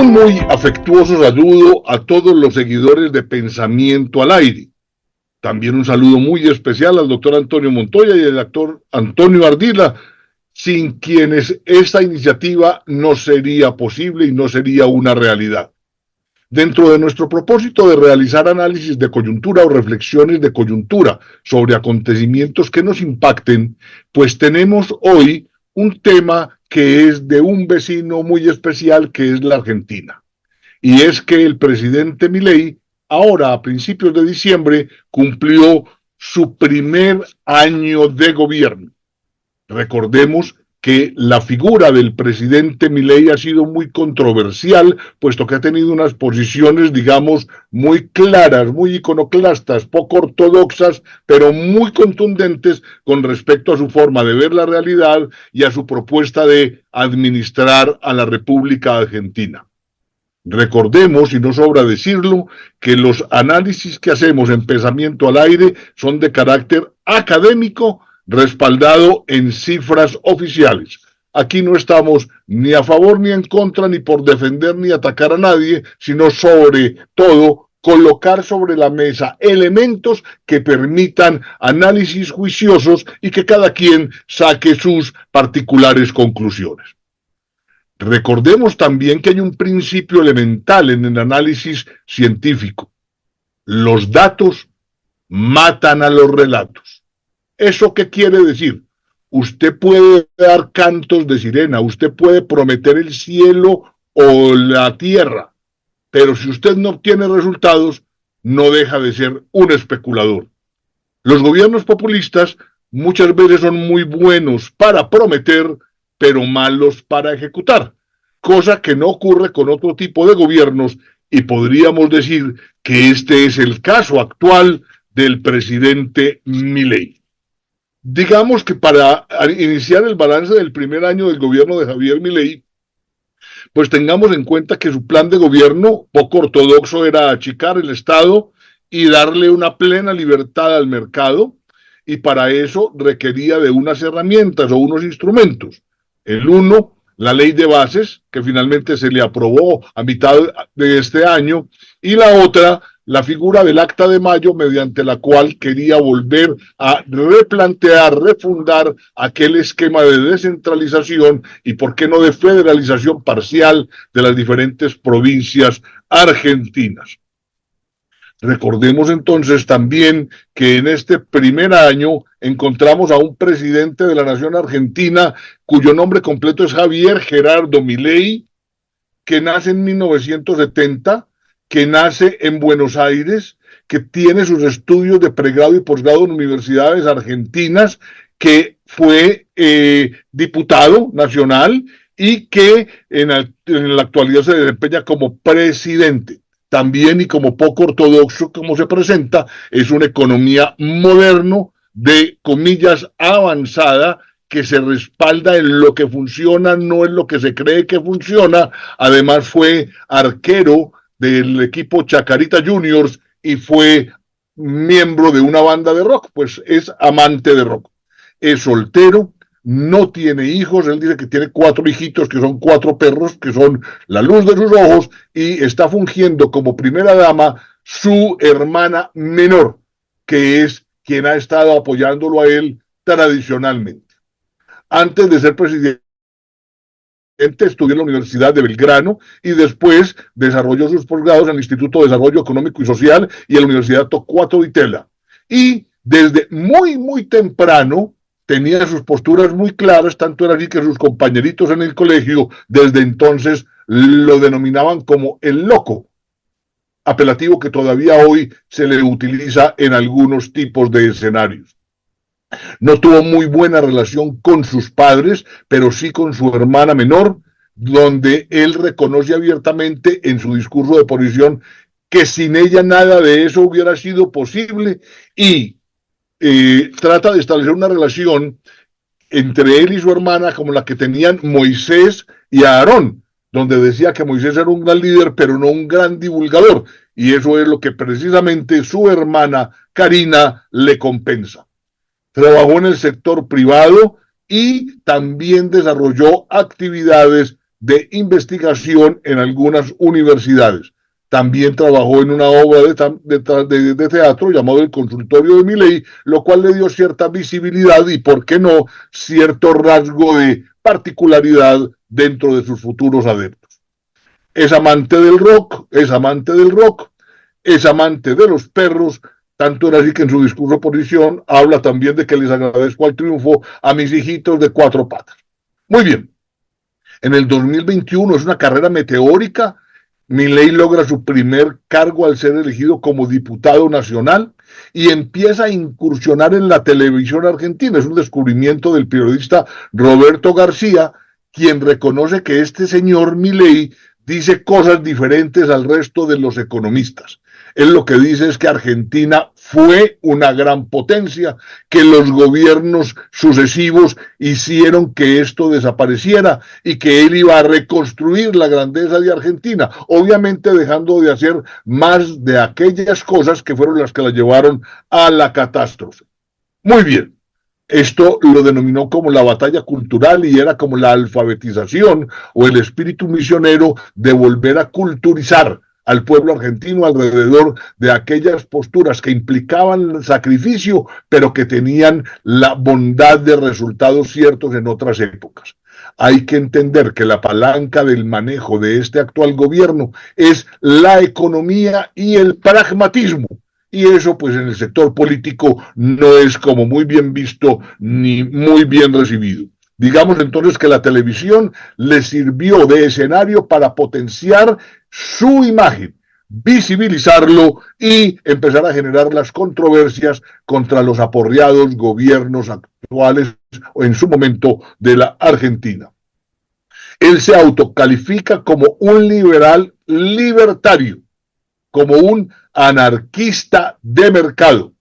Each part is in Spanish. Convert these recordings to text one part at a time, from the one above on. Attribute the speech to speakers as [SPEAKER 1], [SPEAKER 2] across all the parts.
[SPEAKER 1] Un muy afectuoso saludo a todos los seguidores de Pensamiento al Aire. También un saludo muy especial al doctor Antonio Montoya y al actor Antonio Ardila, sin quienes esta iniciativa no sería posible y no sería una realidad. Dentro de nuestro propósito de realizar análisis de coyuntura o reflexiones de coyuntura sobre acontecimientos que nos impacten, pues tenemos hoy un tema que es de un vecino muy especial, que es la Argentina. Y es que el presidente Milei, ahora a principios de diciembre, cumplió su primer año de gobierno. Recordemos que la figura del presidente Milei ha sido muy controversial, puesto que ha tenido unas posiciones, digamos, muy claras, muy iconoclastas, poco ortodoxas, pero muy contundentes con respecto a su forma de ver la realidad y a su propuesta de administrar a la República Argentina. Recordemos, y no sobra decirlo, que los análisis que hacemos en Pensamiento al Aire son de carácter académico, respaldado en cifras oficiales. Aquí no estamos ni a favor ni en contra, ni por defender ni atacar a nadie, sino sobre todo colocar sobre la mesa elementos que permitan análisis juiciosos y que cada quien saque sus particulares conclusiones. Recordemos también que hay un principio elemental en el análisis científico. Los datos matan a los relatos. ¿Eso qué quiere decir? Usted puede dar cantos de sirena, usted puede prometer el cielo o la tierra, pero si usted no obtiene resultados, no deja de ser un especulador. Los gobiernos populistas muchas veces son muy buenos para prometer, pero malos para ejecutar, cosa que no ocurre con otro tipo de gobiernos, y podríamos decir que este es el caso actual del presidente Milei. Digamos que para iniciar el balance del primer año del gobierno de Javier Milei, pues tengamos en cuenta que su plan de gobierno poco ortodoxo era achicar el Estado y darle una plena libertad al mercado, y para eso requería de unas herramientas o unos instrumentos. El uno, la ley de bases, que finalmente se le aprobó a mitad de este año, y la otra, la figura del Acta de Mayo, mediante la cual quería volver a replantear, refundar aquel esquema de descentralización y, por qué no, de federalización parcial de las diferentes provincias argentinas. Recordemos entonces también que en este primer año encontramos a un presidente de la nación argentina cuyo nombre completo es Javier Gerardo Milei, que nace en 1970, que nace en Buenos Aires, que tiene sus estudios de pregrado y posgrado en universidades argentinas, que fue diputado nacional y que en la actualidad se desempeña como presidente. También, y como poco ortodoxo como se presenta, es una economía moderno, de comillas avanzada, que se respalda en lo que funciona, no en lo que se cree que funciona. Además fue arquero del equipo Chacarita Juniors y fue miembro de una banda de rock, pues es amante de rock. Es soltero, no tiene hijos, él dice que tiene 4 hijitos, que son 4 perros, que son la luz de sus ojos, y está fungiendo como primera dama su hermana menor, que es quien ha estado apoyándolo a él tradicionalmente. Antes de ser presidente, estudió en la Universidad de Belgrano y después desarrolló sus posgrados en el Instituto de Desarrollo Económico y Social y en la Universidad Torcuato Di Tella. Y desde muy temprano tenía sus posturas muy claras, tanto era así que sus compañeritos en el colegio desde entonces lo denominaban como el loco, apelativo que todavía hoy se le utiliza en algunos tipos de escenarios. No tuvo muy buena relación con sus padres, pero sí con su hermana menor, donde él reconoce abiertamente en su discurso de oposición que sin ella nada de eso hubiera sido posible, y trata de establecer una relación entre él y su hermana como la que tenían Moisés y Aarón, donde decía que Moisés era un gran líder, pero no un gran divulgador, y eso es lo que precisamente su hermana Karina le compensa. Trabajó en el sector privado y también desarrolló actividades de investigación en algunas universidades. También trabajó en una obra de teatro llamado El Consultorio de Milei, lo cual le dio cierta visibilidad y, por qué no, cierto rasgo de particularidad dentro de sus futuros adeptos. Es amante del rock, es amante del rock, es amante de los perros, tanto era así que en su discurso de oposición habla también de que les agradezco al triunfo a mis hijitos de 4 patas. Muy bien, en el 2021 es una carrera meteórica. Milei logra su primer cargo al ser elegido como diputado nacional y empieza a incursionar en la televisión argentina. Es un descubrimiento del periodista Roberto García, quien reconoce que este señor Milei dice cosas diferentes al resto de los economistas. Él lo que dice es que Argentina fue una gran potencia, que los gobiernos sucesivos hicieron que esto desapareciera y que él iba a reconstruir la grandeza de Argentina, obviamente dejando de hacer más de aquellas cosas que fueron las que la llevaron a la catástrofe. Muy bien. Esto lo denominó como la batalla cultural y era como la alfabetización o el espíritu misionero de volver a culturizar al pueblo argentino alrededor de aquellas posturas que implicaban sacrificio, pero que tenían la bondad de resultados ciertos en otras épocas. Hay que entender que la palanca del manejo de este actual gobierno es la economía y el pragmatismo. Y eso, pues, en el sector político no es como muy bien visto ni muy bien recibido. Digamos entonces que la televisión le sirvió de escenario para potenciar su imagen, visibilizarlo y empezar a generar las controversias contra los aporreados gobiernos actuales o en su momento de la Argentina. Él se autocalifica como un liberal libertario, como un anarquista de mercado.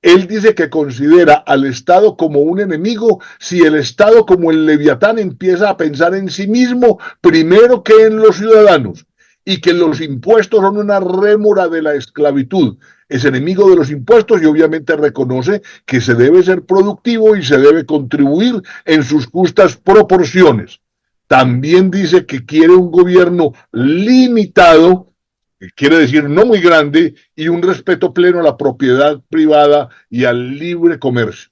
[SPEAKER 1] Él dice que considera al Estado como un enemigo si el Estado, como el Leviatán, empieza a pensar en sí mismo primero que en los ciudadanos y que los impuestos son una rémora de la esclavitud. Es enemigo de los impuestos y obviamente reconoce que se debe ser productivo y se debe contribuir en sus justas proporciones. También dice que quiere un gobierno limitado, quiere decir no muy grande, y un respeto pleno a la propiedad privada y al libre comercio.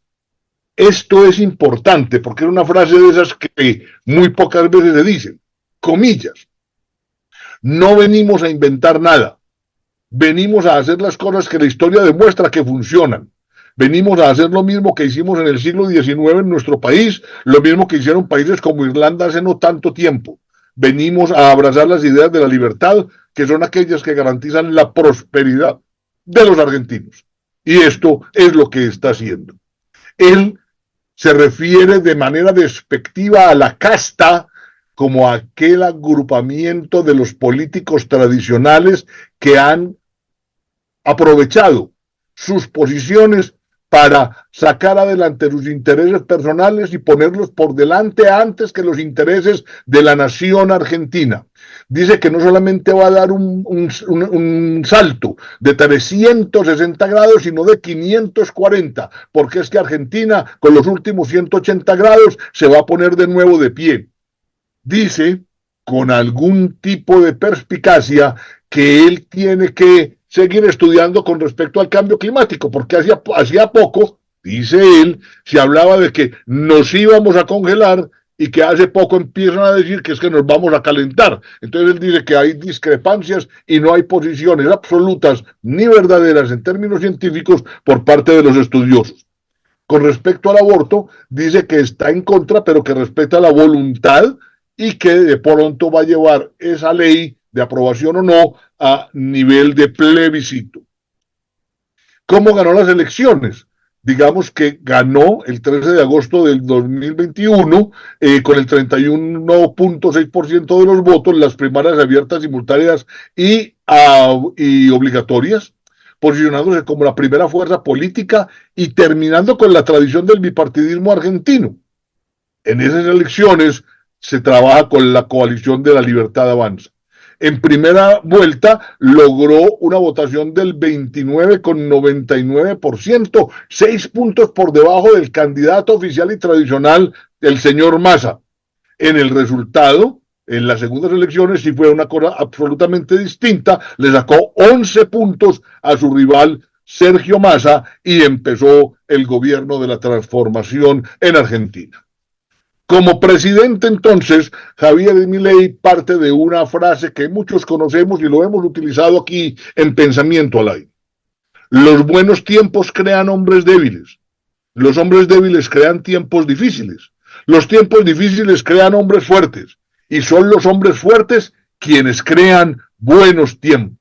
[SPEAKER 1] Esto es importante porque es una frase de esas que muy pocas veces se dicen. Comillas. No venimos a inventar nada. Venimos a hacer las cosas que la historia demuestra que funcionan. Venimos a hacer lo mismo que hicimos en el siglo XIX en nuestro país, lo mismo que hicieron países como Irlanda hace no tanto tiempo. Venimos a abrazar las ideas de la libertad, que son aquellas que garantizan la prosperidad de los argentinos. Y esto es lo que está haciendo. Él se refiere de manera despectiva a la casta como aquel agrupamiento de los políticos tradicionales que han aprovechado sus posiciones para sacar adelante sus intereses personales y ponerlos por delante antes que los intereses de la nación argentina. Dice que no solamente va a dar un salto de 360 grados, sino de 540, porque es que Argentina, con los últimos 180 grados, se va a poner de nuevo de pie. Dice, con algún tipo de perspicacia, que él tiene que seguir estudiando con respecto al cambio climático, porque hacía poco, dice él, se hablaba de que nos íbamos a congelar y que hace poco empiezan a decir que es que nos vamos a calentar. Entonces él dice que hay discrepancias y no hay posiciones absolutas ni verdaderas en términos científicos por parte de los estudiosos. Con respecto al aborto, dice que está en contra, pero que respeta la voluntad y que de pronto va a llevar esa ley de aprobación o no a nivel de plebiscito. ¿Cómo ganó las elecciones? Digamos que ganó el 13 de agosto del 2021 con el 31.6% de los votos, las primarias abiertas, simultáneas y obligatorias, posicionándose como la primera fuerza política y terminando con la tradición del bipartidismo argentino. En esas elecciones se trabaja con la coalición de la Libertad Avanza. En primera vuelta logró una votación del 29,99%, 6 puntos por debajo del candidato oficial y tradicional, el señor Massa. En el resultado, En las segundas elecciones sí fue una cosa absolutamente distinta, le sacó 11 puntos a su rival Sergio Massa y empezó el gobierno de la transformación en Argentina. Como presidente entonces, Javier Milei parte de una frase que muchos conocemos y lo hemos utilizado aquí en Pensamiento al Aire. Los buenos tiempos crean hombres débiles. Los hombres débiles crean tiempos difíciles. Los tiempos difíciles crean hombres fuertes. Y son los hombres fuertes quienes crean buenos tiempos.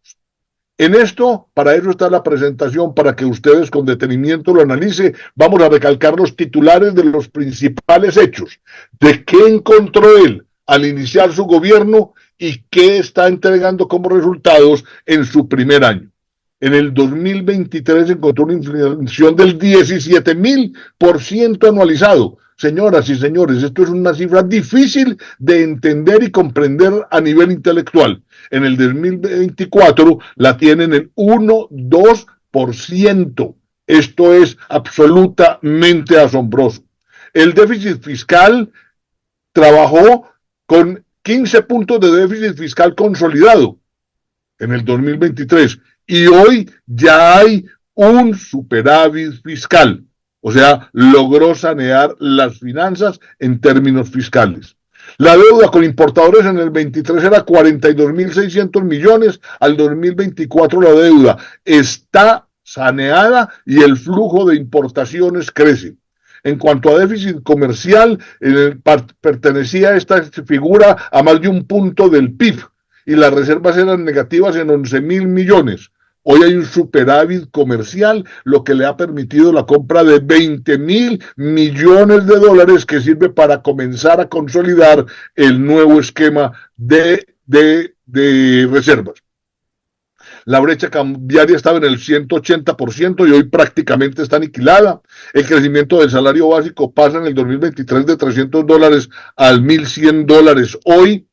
[SPEAKER 1] En esto, para eso está la presentación, para que ustedes con detenimiento lo analicen. Vamos a recalcar los titulares de los principales hechos, de qué encontró él al iniciar su gobierno y qué está entregando como resultados en su primer año. En el 2023 encontró una inflación del 17.000% anualizado. Señoras y señores, esto es una cifra difícil de entender y comprender a nivel intelectual. En el 2024 la tienen en 1,2%. Esto es absolutamente asombroso. El déficit fiscal trabajó con 15 puntos de déficit fiscal consolidado en el 2023 y hoy ya hay un superávit fiscal. O sea, logró sanear las finanzas en términos fiscales. La deuda con importadores en el 23 era 42.600 millones, al 2024 la deuda está saneada y el flujo de importaciones crece. En cuanto a déficit comercial, pertenecía esta figura a más de un punto del PIB y las reservas eran negativas en 11.000 millones. Hoy hay un superávit comercial, lo que le ha permitido la compra de 20.000 millones de dólares que sirve para comenzar a consolidar el nuevo esquema de reservas. La brecha cambiaria estaba en el 180% y hoy prácticamente está aniquilada. El crecimiento del salario básico pasa en el 2023 de $300 a $1.100 hoy.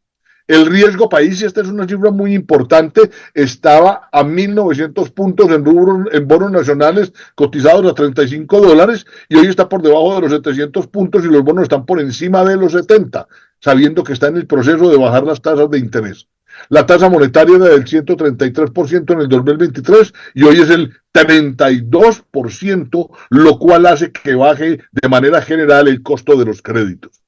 [SPEAKER 1] El riesgo país, y esta es una cifra muy importante, estaba a 1.900 puntos en bonos nacionales cotizados a $35 y hoy está por debajo de los 700 puntos y los bonos están por encima de los 70, sabiendo que está en el proceso de bajar las tasas de interés. La tasa monetaria era del 133% en el 2023 y hoy es el 32%, lo cual hace que baje de manera general el costo de los créditos.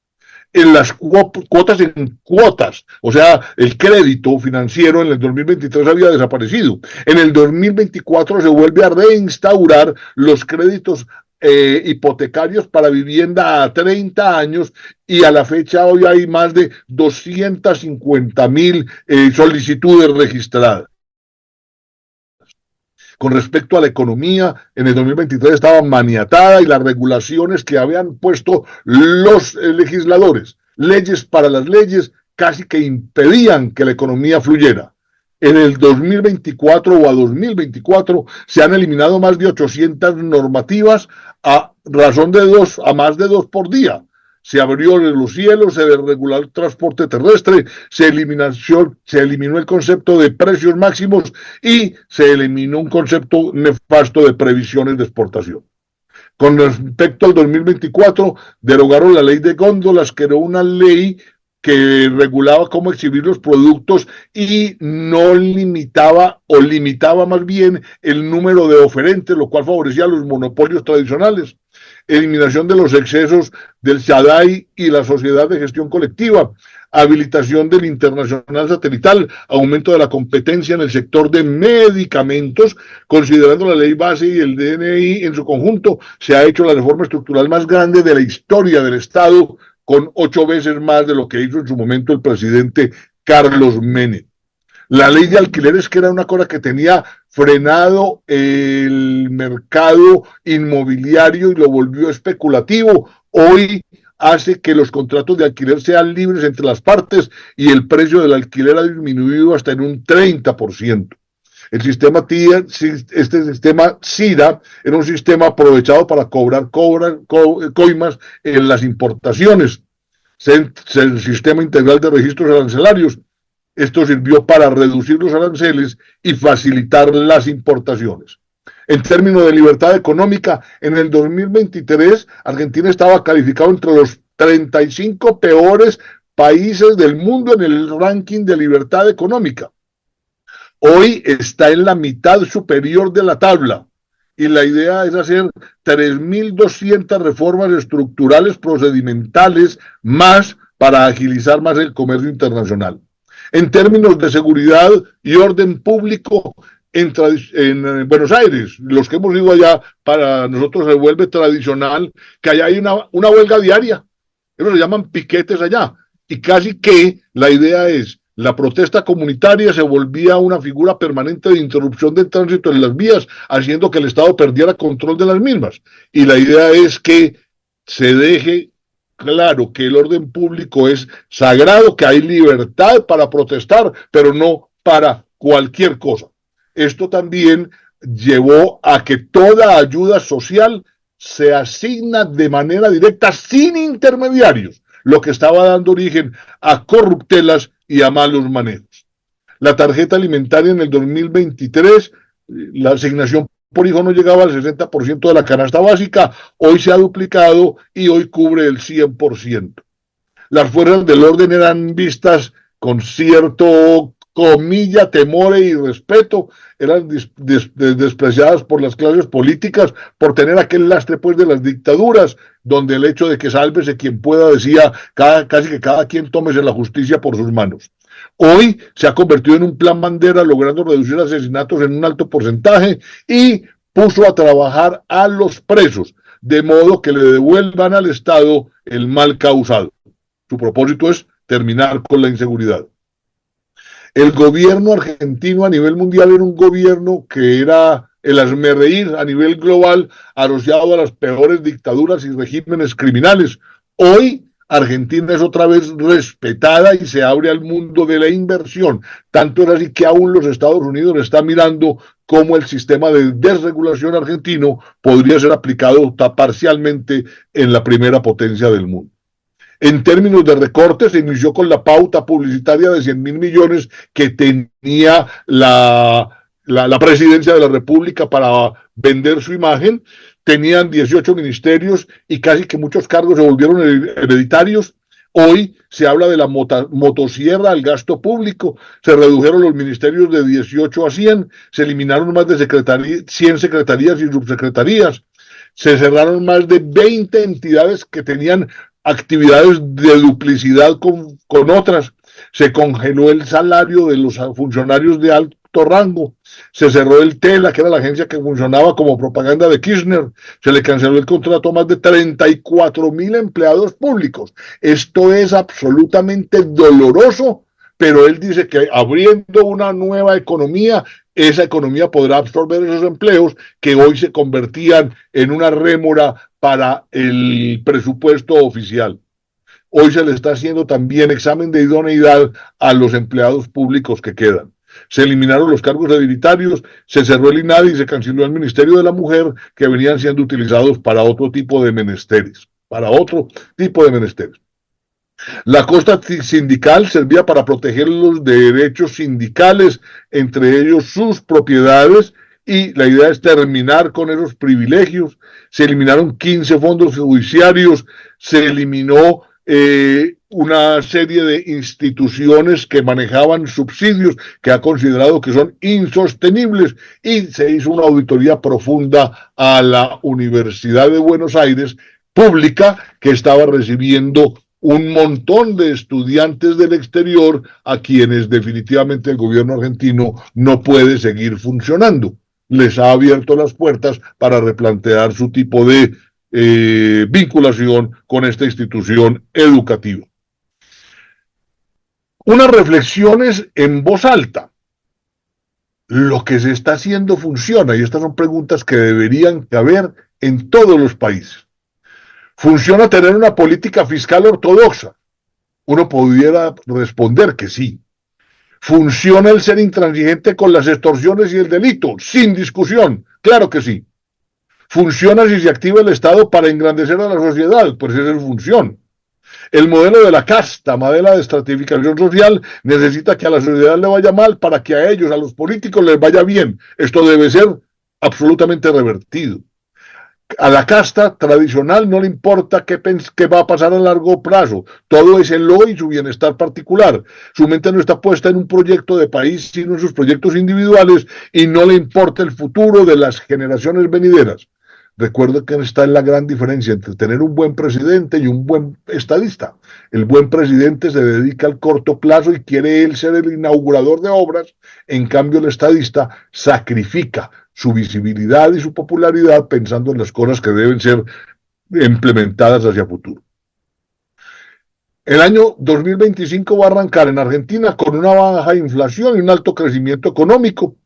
[SPEAKER 1] En las cuotas en cuotas, o sea, el crédito financiero en el 2023 había desaparecido. En el 2024 se vuelve a reinstaurar los créditos hipotecarios para vivienda a 30 años y a la fecha hoy hay más de 250.000 solicitudes registradas. Con respecto a la economía, en el 2023 estaba maniatada y las regulaciones que habían puesto los legisladores, leyes para las leyes, casi que impedían que la economía fluyera. En el 2024 o a 2024 se han eliminado más de 800 normativas a razón de a más de 2 por día. Se abrió los cielos, se desreguló el transporte terrestre, se eliminó el concepto de precios máximos y se eliminó un concepto nefasto de previsiones de exportación. Con respecto al 2024, derogaron la ley de góndolas, que era una ley que regulaba cómo exhibir los productos y no limitaba o limitaba más bien el número de oferentes, lo cual favorecía a los monopolios tradicionales. Eliminación de los excesos del SADAI y la Sociedad de Gestión Colectiva, habilitación del internacional satelital, aumento de la competencia en el sector de medicamentos, considerando la ley base y el DNI en su conjunto, se ha hecho la reforma estructural más grande de la historia del Estado, con 8 veces más de lo que hizo en su momento el presidente Carlos Menem. La ley de alquileres, que era una cosa que tenía frenado el mercado inmobiliario y lo volvió especulativo, hoy hace que los contratos de alquiler sean libres entre las partes y el precio del alquiler ha disminuido hasta en un 30%. El sistema TIA, este sistema SIDA, era un sistema aprovechado para cobrar coimas en las importaciones. El sistema integral de registros arancelarios. Esto sirvió para reducir los aranceles y facilitar las importaciones. En términos de libertad económica, en el 2023 Argentina estaba calificado entre los 35 peores países del mundo en el ranking de libertad económica. Hoy está en la mitad superior de la tabla y la idea es hacer 3.200 reformas estructurales procedimentales más para agilizar más el comercio internacional. En términos de seguridad y orden público, en Buenos Aires, los que hemos ido allá, para nosotros se vuelve tradicional que allá hay una huelga diaria. Eso se llaman piquetes allá. Y casi que la idea es, la protesta comunitaria se volvía una figura permanente de interrupción del tránsito en las vías, haciendo que el Estado perdiera control de las mismas. Y la idea es que se deje claro que el orden público es sagrado, que hay libertad para protestar, pero no para cualquier cosa. Esto también llevó a que toda ayuda social se asigna de manera directa sin intermediarios, lo que estaba dando origen a corruptelas y a malos manejos. La tarjeta alimentaria en el 2023, la asignación por hijo no llegaba al 60% de la canasta básica, hoy se ha duplicado y hoy cubre el 100%. Las fuerzas del orden eran vistas con cierto comilla, temor y respeto, eran despreciadas por las clases políticas por tener aquel lastre pues de las dictaduras, donde el hecho de que sálvese quien pueda decía casi que cada quien tómese la justicia por sus manos. Hoy se ha convertido en un plan bandera, logrando reducir asesinatos en un alto porcentaje y puso a trabajar a los presos, de modo que le devuelvan al Estado el mal causado. Su propósito es terminar con la inseguridad. El gobierno argentino a nivel mundial era un gobierno que era el hazmerreír a nivel global, asociado a las peores dictaduras y regímenes criminales. Hoy Argentina es otra vez respetada y se abre al mundo de la inversión. Tanto es así que aún los Estados Unidos están mirando cómo el sistema de desregulación argentino podría ser aplicado parcialmente en la primera potencia del mundo. En términos de recortes, se inició con la pauta publicitaria de 100.000 millones que tenía la presidencia de la República para vender su imagen. Tenían 18 ministerios y casi que muchos cargos se volvieron hereditarios. Hoy se habla de la motosierra al gasto público, se redujeron los ministerios de 18 a 100, se eliminaron más de 100 secretarías y subsecretarías, se cerraron más de 20 entidades que tenían actividades de duplicidad con otras, se congeló el salario de los funcionarios de alto rango, se cerró el TELA, que era la agencia que funcionaba como propaganda de Kirchner, se le canceló el contrato a más de 34.000 empleados públicos. Esto es absolutamente doloroso, pero él dice que abriendo una nueva economía, esa economía podrá absorber esos empleos que hoy se convertían en una rémora para el presupuesto oficial. Hoy se le está haciendo también examen de idoneidad a los empleados públicos que quedan. Se eliminaron los cargos hereditarios, se cerró el INADI y se canceló el Ministerio de la Mujer, que venían siendo utilizados para otro tipo de menesteres. La costa sindical servía para proteger los derechos sindicales, entre ellos sus propiedades, y la idea es terminar con esos privilegios. Se eliminaron 15 fondos judiciarios, se eliminó una serie de instituciones que manejaban subsidios que ha considerado que son insostenibles y se hizo una auditoría profunda a la Universidad de Buenos Aires, pública, que estaba recibiendo un montón de estudiantes del exterior a quienes definitivamente el gobierno argentino no puede seguir funcionando. Les ha abierto las puertas para replantear su tipo de vinculación con esta institución educativa. Unas reflexiones en voz alta. Lo que se está haciendo funciona, y estas son preguntas que deberían caber en todos los países. ¿Funciona tener una política fiscal ortodoxa? Uno pudiera responder que sí. ¿Funciona el ser intransigente con las extorsiones y el delito? Sin discusión, claro que sí. ¿Funciona si se activa el Estado para engrandecer a la sociedad? Pues esa es su función. El modelo de la casta, modelo de estratificación social, necesita que a la sociedad le vaya mal para que a ellos, a los políticos, les vaya bien. Esto debe ser absolutamente revertido. A la casta tradicional no le importa qué va a pasar a largo plazo. Todo es el hoy y su bienestar particular. Su mente no está puesta en un proyecto de país, sino en sus proyectos individuales y no le importa el futuro de las generaciones venideras. Recuerda que está en la gran diferencia entre tener un buen presidente y un buen estadista. El buen presidente se dedica al corto plazo y quiere él ser el inaugurador de obras. En cambio, el estadista sacrifica su visibilidad y su popularidad pensando en las cosas que deben ser implementadas hacia futuro. El año 2025 va a arrancar en Argentina con una baja inflación y un alto crecimiento económico.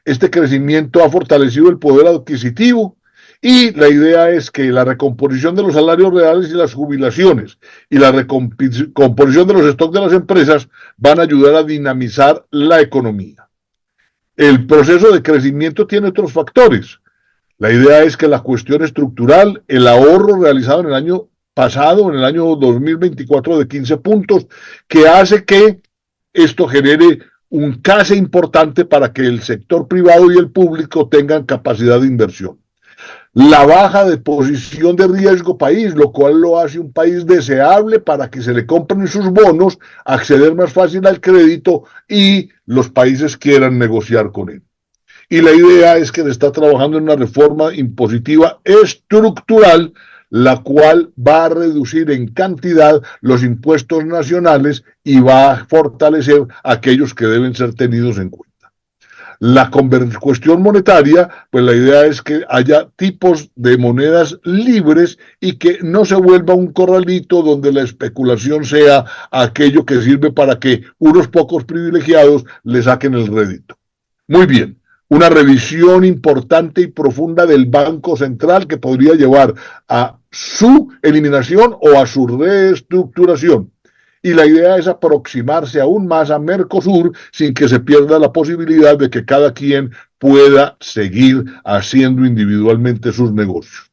[SPEAKER 1] Este crecimiento ha fortalecido el poder adquisitivo y la idea es que la recomposición de los salarios reales y las jubilaciones y la recomposición de los stocks de las empresas van a ayudar a dinamizar la economía. El proceso de crecimiento tiene otros factores. La idea es que la cuestión estructural, el ahorro realizado en el año pasado, en el año 2024 de 15 puntos, que hace que esto genere un case importante para que el sector privado y el público tengan capacidad de inversión. La baja de posición de riesgo país, lo cual lo hace un país deseable para que se le compren sus bonos, acceder más fácil al crédito y los países quieran negociar con él. Y la idea es que se está trabajando en una reforma impositiva estructural, la cual va a reducir en cantidad los impuestos nacionales y va a fortalecer aquellos que deben ser tenidos en cuenta. La cuestión monetaria, pues la idea es que haya tipos de monedas libres y que no se vuelva un corralito donde la especulación sea aquello que sirve para que unos pocos privilegiados le saquen el rédito. Muy bien, una revisión importante y profunda del Banco Central que podría llevar a su eliminación o a su reestructuración. Y la idea es aproximarse aún más a Mercosur sin que se pierda la posibilidad de que cada quien pueda seguir haciendo individualmente sus negocios.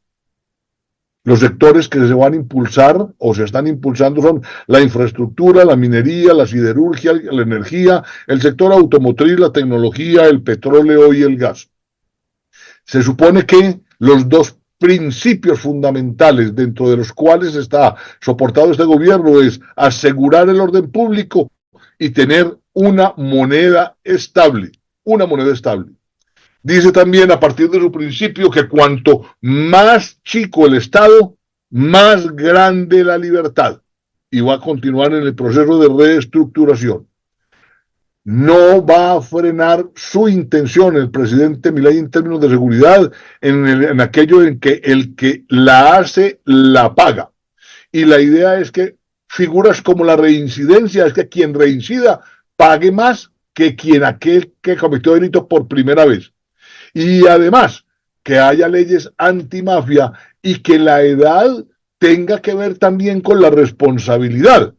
[SPEAKER 1] Los sectores que se van a impulsar o se están impulsando son la infraestructura, la minería, la siderurgia, la energía, el sector automotriz, la tecnología, el petróleo y el gas. Se supone que los dos principios fundamentales dentro de los cuales está soportado este gobierno es asegurar el orden público y tener una moneda estable, Dice también a partir de su principio que cuanto más chico el Estado, más grande la libertad, y va a continuar en el proceso de reestructuración. No va a frenar su intención el presidente Milei en términos de seguridad en aquello en que el que la hace la paga. Y la idea es que figuras como la reincidencia, es que quien reincida pague más que aquel que cometió delito por primera vez. Y además que haya leyes antimafia y que la edad tenga que ver también con la responsabilidad.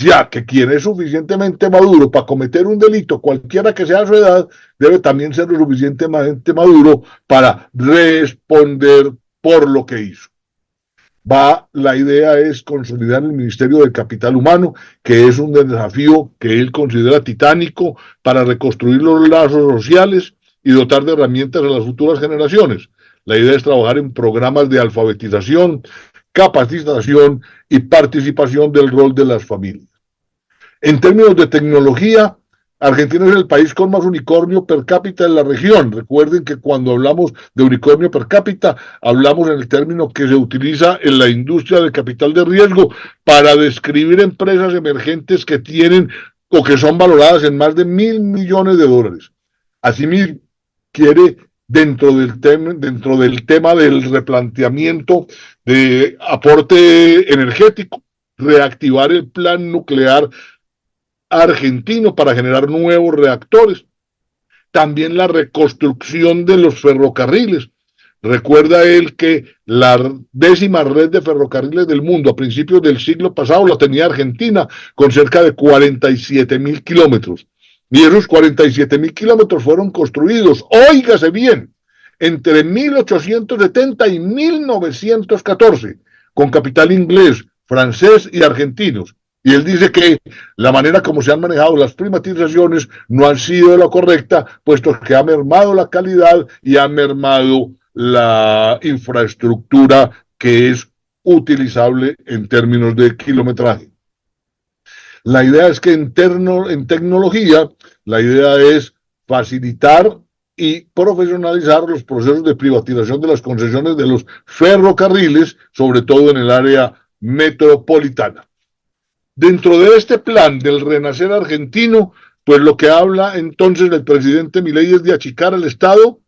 [SPEAKER 1] Ya que quien es suficientemente maduro para cometer un delito, cualquiera que sea su edad, debe también ser lo suficientemente maduro para responder por lo que hizo. La idea es consolidar el Ministerio del Capital Humano, que es un desafío que él considera titánico para reconstruir los lazos sociales y dotar de herramientas a las futuras generaciones. La idea es trabajar en programas de alfabetización, capacitación y participación del rol de las familias. En términos de tecnología, Argentina es el país con más unicornio per cápita en la región. Recuerden que cuando hablamos de unicornio per cápita, hablamos en el término que se utiliza en la industria del capital de riesgo para describir empresas emergentes que tienen o que son valoradas en más de $1.000 millones. Asimismo, quiere dentro del tema del replanteamiento de aporte energético, reactivar el plan nuclear argentino para generar nuevos reactores. También la reconstrucción de los ferrocarriles. Recuerda él que la 10ª red de ferrocarriles del mundo a principios del siglo pasado la tenía Argentina con cerca de 47.000 kilómetros. Y esos 47.000 kilómetros fueron construidos, óigase bien, entre 1870 y 1914, con capital inglés, francés y argentinos. Y él dice que la manera como se han manejado las privatizaciones no han sido la correcta, puesto que ha mermado la calidad y ha mermado la infraestructura que es utilizable en términos de kilometraje. La idea es que en tecnología, la idea es facilitar y profesionalizar los procesos de privatización de las concesiones de los ferrocarriles, sobre todo en el área metropolitana. Dentro de este plan del renacer argentino, pues lo que habla entonces el presidente Milei es de achicar al Estado,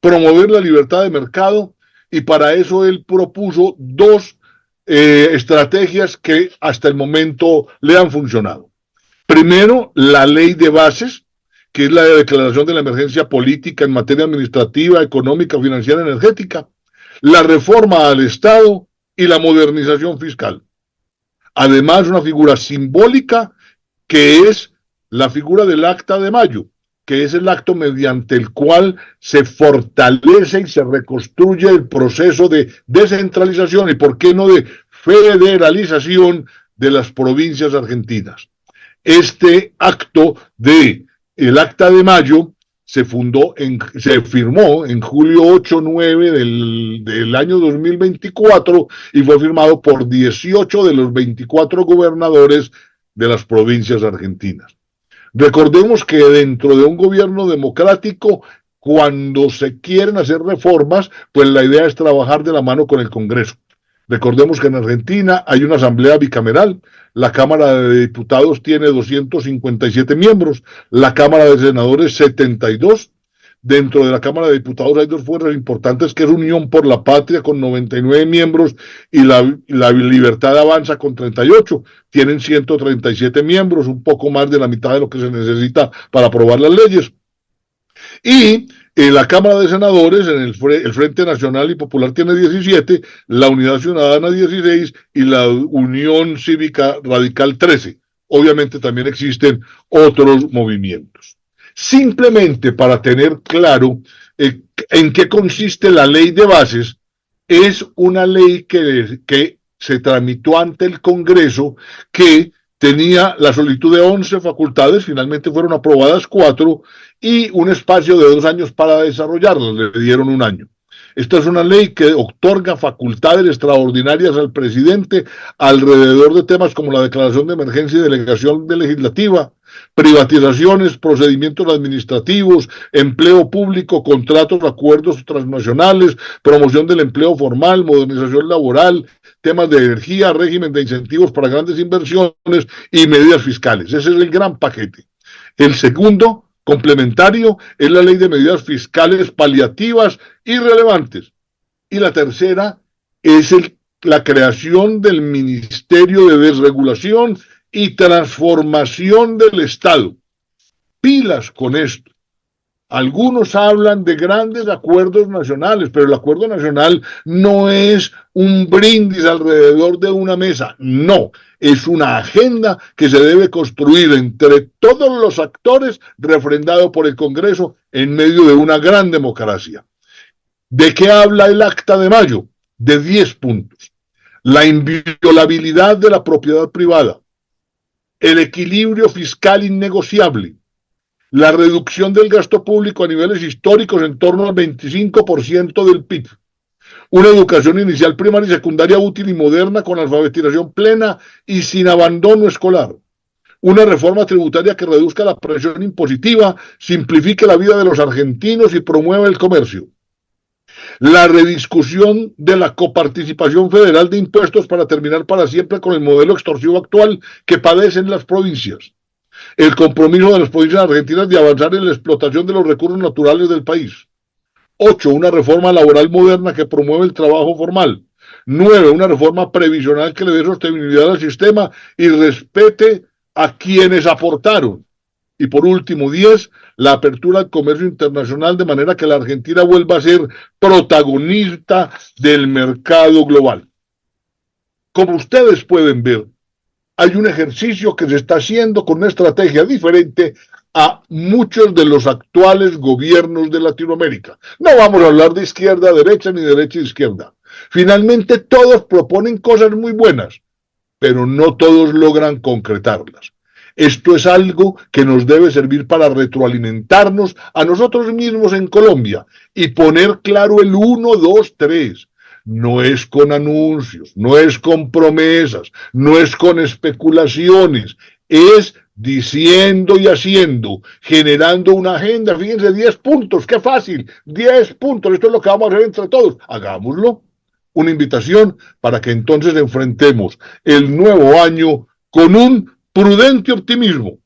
[SPEAKER 1] promover la libertad de mercado, y para eso él propuso dos estrategias que hasta el momento le han funcionado. Primero, la ley de bases, que es la declaración de la emergencia política en materia administrativa, económica, financiera, energética, la reforma al Estado y la modernización fiscal. Además, una figura simbólica que es la figura del Acta de Mayo, que es el acto mediante el cual se fortalece y se reconstruye el proceso de descentralización y, por qué no, de federalización de las provincias argentinas. Este acto de el Acta de Mayo se firmó en julio 8-9 del año 2024 y fue firmado por 18 de los 24 gobernadores de las provincias argentinas. Recordemos que dentro de un gobierno democrático, cuando se quieren hacer reformas, pues la idea es trabajar de la mano con el Congreso. Recordemos que en Argentina hay una asamblea bicameral, la Cámara de Diputados tiene 257 miembros, la Cámara de Senadores 72. Dentro de la Cámara de Diputados hay dos fuerzas importantes, que es Unión por la Patria con 99 miembros y la Libertad Avanza con 38. Tienen 137 miembros, un poco más de la mitad de lo que se necesita para aprobar las leyes. Y en la Cámara de Senadores, el Frente Nacional y Popular tiene 17, la Unidad Ciudadana 16 y la Unión Cívica Radical 13. Obviamente también existen otros movimientos. Simplemente para tener claro en qué consiste la ley de bases, es una ley que se tramitó ante el Congreso, que tenía la solicitud de 11 facultades, finalmente fueron aprobadas 4, y un espacio de 2 años para desarrollarlas, le dieron 1 año. Esta es una ley que otorga facultades extraordinarias al presidente alrededor de temas como la declaración de emergencia y delegación legislativa, privatizaciones, procedimientos administrativos, empleo público, contratos, acuerdos transnacionales, promoción del empleo formal, modernización laboral, temas de energía, régimen de incentivos para grandes inversiones y medidas fiscales. Ese es el gran paquete. El segundo, complementario, es la ley de medidas fiscales paliativas y relevantes. Y la tercera es la creación del Ministerio de Desregulación y Transformación del Estado. Pilas con esto. Algunos hablan de grandes acuerdos nacionales, pero el acuerdo nacional no es un brindis alrededor de una mesa, no, es una agenda que se debe construir entre todos los actores, refrendado por el Congreso en medio de una gran democracia. ¿De qué habla el Acta de Mayo? De 10 puntos. La inviolabilidad de la propiedad privada, el equilibrio fiscal innegociable, la reducción del gasto público a niveles históricos en torno al 25% del PIB, una educación inicial, primaria y secundaria útil y moderna con alfabetización plena y sin abandono escolar, una reforma tributaria que reduzca la presión impositiva, simplifique la vida de los argentinos y promueva el comercio, la rediscusión de la coparticipación federal de impuestos para terminar para siempre con el modelo extorsivo actual que padecen las provincias, el compromiso de las provincias argentinas de avanzar en la explotación de los recursos naturales del país. 8. Una reforma laboral moderna que promueve el trabajo formal. 9. Una reforma previsional que le dé sostenibilidad al sistema y respete a quienes aportaron. Y por último, 10. La apertura al comercio internacional de manera que la Argentina vuelva a ser protagonista del mercado global. Como ustedes pueden ver, hay un ejercicio que se está haciendo con una estrategia diferente a muchos de los actuales gobiernos de Latinoamérica. No vamos a hablar de izquierda, derecha, ni derecha, izquierda. Finalmente todos proponen cosas muy buenas, pero no todos logran concretarlas. Esto es algo que nos debe servir para retroalimentarnos a nosotros mismos en Colombia y poner claro el 1, 2, 3. No es con anuncios, no es con promesas, no es con especulaciones, es diciendo y haciendo, generando una agenda. Fíjense, 10 puntos, qué fácil, 10 puntos, esto es lo que vamos a hacer entre todos, hagámoslo. Una invitación para que entonces enfrentemos el nuevo año con un prudente optimismo,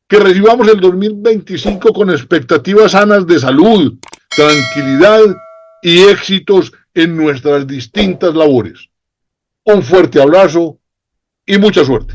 [SPEAKER 1] que recibamos el 2025 con expectativas sanas de salud, tranquilidad y éxitos en nuestras distintas labores. Un fuerte abrazo y mucha suerte.